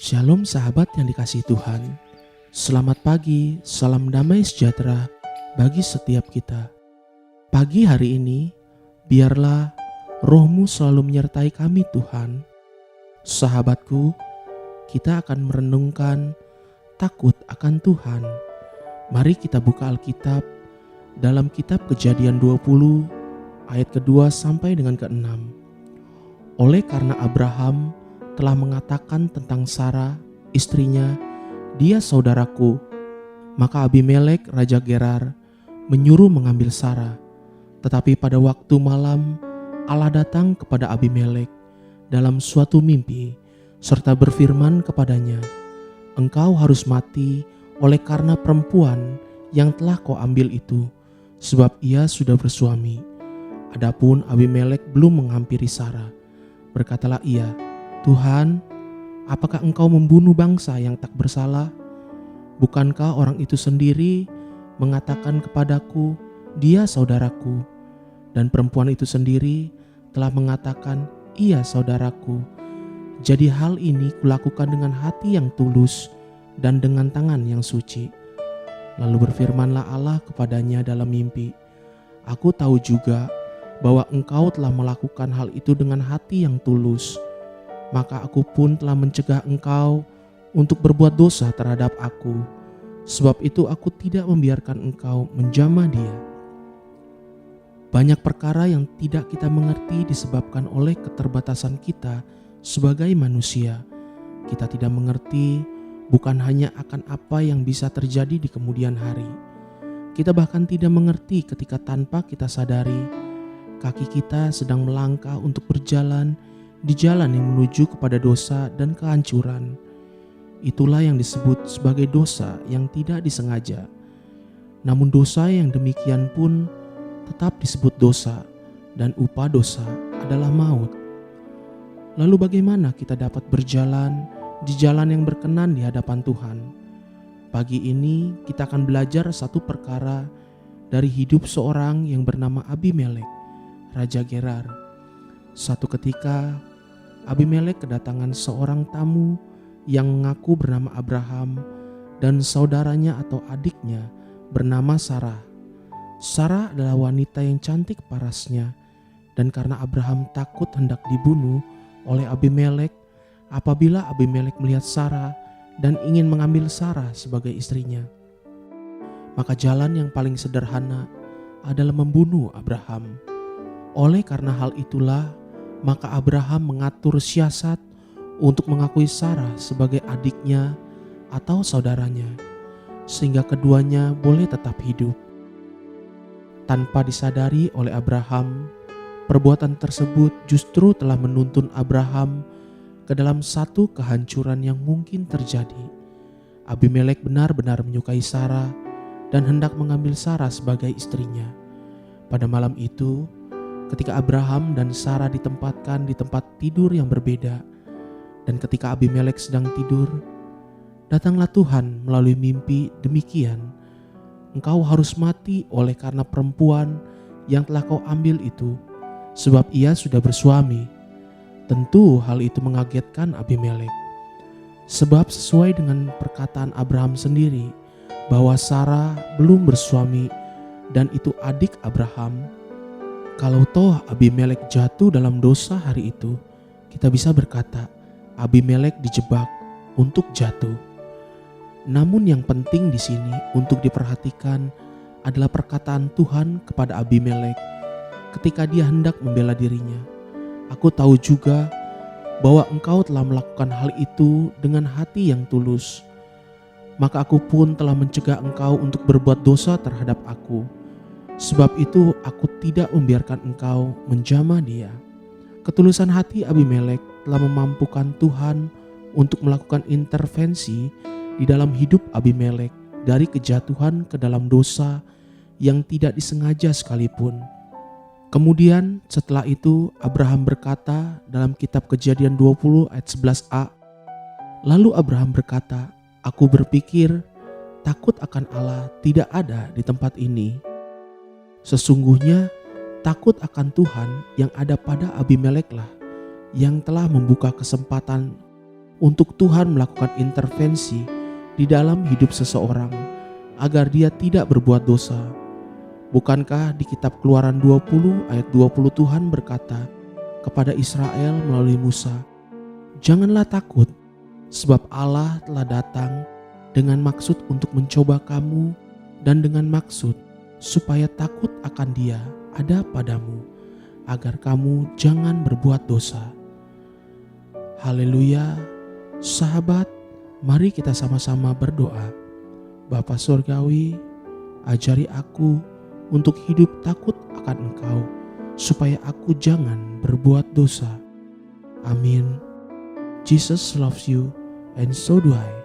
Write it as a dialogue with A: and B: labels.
A: Shalom sahabat yang dikasihi Tuhan. Selamat pagi, salam damai sejahtera bagi setiap kita. Pagi hari ini, biarlah roh-Mu selalu menyertai kami Tuhan. Sahabatku, kita akan merenungkan takut akan Tuhan. Mari kita buka Alkitab dalam kitab Kejadian 20 ayat kedua sampai dengan ke-6. Oleh karena Abraham telah mengatakan tentang Sarah, istrinya, dia saudaraku, maka Abimelek, Raja Gerar, menyuruh mengambil Sarah. Tetapi pada waktu malam, Allah datang kepada Abimelek dalam suatu mimpi, serta berfirman kepadanya, "Engkau harus mati oleh karena perempuan yang telah kau ambil itu, sebab ia sudah bersuami." Adapun Abimelek belum menghampiri Sarah. Berkatalah ia, "Tuhan, apakah engkau membunuh bangsa yang tak bersalah? Bukankah orang itu sendiri mengatakan kepadaku, dia saudaraku, dan perempuan itu sendiri telah mengatakan, ia saudaraku. Jadi hal ini kulakukan dengan hati yang tulus dan dengan tangan yang suci." Lalu berfirmanlah Allah kepadanya dalam mimpi, "Aku tahu juga bahwa engkau telah melakukan hal itu dengan hati yang tulus. Maka aku pun telah mencegah engkau untuk berbuat dosa terhadap aku. Sebab itu aku tidak membiarkan engkau menjamah dia." Banyak perkara yang tidak kita mengerti disebabkan oleh keterbatasan kita sebagai manusia. Kita tidak mengerti bukan hanya akan apa yang bisa terjadi di kemudian hari. Kita bahkan tidak mengerti ketika tanpa kita sadari, kaki kita sedang melangkah untuk berjalan di jalan yang menuju kepada dosa dan kehancuran. Itulah yang disebut sebagai dosa yang tidak disengaja. Namun dosa yang demikian pun tetap disebut dosa, dan upah dosa adalah maut. Lalu bagaimana kita dapat berjalan di jalan yang berkenan di hadapan Tuhan? Pagi ini kita akan belajar satu perkara dari hidup seorang yang bernama Abimelek, Raja Gerar. Suatu ketika Abimelek kedatangan seorang tamu yang mengaku bernama Abraham dan saudaranya atau adiknya bernama Sarah. Sarah adalah wanita yang cantik parasnya, dan karena Abraham takut hendak dibunuh oleh Abimelek apabila Abimelek melihat Sarah dan ingin mengambil Sarah sebagai istrinya, maka jalan yang paling sederhana adalah membunuh Abraham. Oleh karena hal itulah, maka Abraham mengatur siasat untuk mengakui Sarah sebagai adiknya atau saudaranya, sehingga keduanya boleh tetap hidup. Tanpa disadari oleh Abraham, perbuatan tersebut justru telah menuntun Abraham ke dalam satu kehancuran yang mungkin terjadi. Abimelek benar-benar menyukai Sarah dan hendak mengambil Sarah sebagai istrinya. Pada malam itu, ketika Abraham dan Sarah ditempatkan di tempat tidur yang berbeda, dan ketika Abimelek sedang tidur, datanglah Tuhan melalui mimpi demikian, "Engkau harus mati oleh karena perempuan yang telah kau ambil itu, sebab ia sudah bersuami." Tentu hal itu mengagetkan Abimelek, sebab sesuai dengan perkataan Abraham sendiri bahwa Sarah belum bersuami dan itu adik Abraham. Kalau toh Abimelek jatuh dalam dosa hari itu, kita bisa berkata Abimelek dijebak untuk jatuh. Namun yang penting di sini untuk diperhatikan adalah perkataan Tuhan kepada Abimelek ketika dia hendak membela dirinya. "Aku tahu juga bahwa engkau telah melakukan hal itu dengan hati yang tulus. Maka aku pun telah mencegah engkau untuk berbuat dosa terhadap aku. Sebab itu aku tidak membiarkan engkau menjamah dia." Ketulusan hati Abimelek telah memampukan Tuhan untuk melakukan intervensi di dalam hidup Abimelek dari kejatuhan ke dalam dosa yang tidak disengaja sekalipun. Kemudian setelah itu Abraham berkata dalam kitab Kejadian 20 ayat 11a, "Lalu Abraham berkata, aku berpikir takut akan Allah tidak ada di tempat ini. Sesungguhnya takut akan Tuhan yang ada pada Abimeleklah yang telah membuka kesempatan untuk Tuhan melakukan intervensi di dalam hidup seseorang agar dia tidak berbuat dosa. Bukankah di kitab Keluaran 20 ayat 20 Tuhan berkata kepada Israel melalui Musa, "Janganlah takut, sebab Allah telah datang dengan maksud untuk mencoba kamu dan dengan maksud supaya takut akan Dia ada padamu, agar kamu jangan berbuat dosa." Haleluya. Sahabat, mari kita sama-sama berdoa. Bapa Surgawi, ajari aku untuk hidup takut akan Engkau, supaya aku jangan berbuat dosa. Amin. Jesus loves you, and so do I.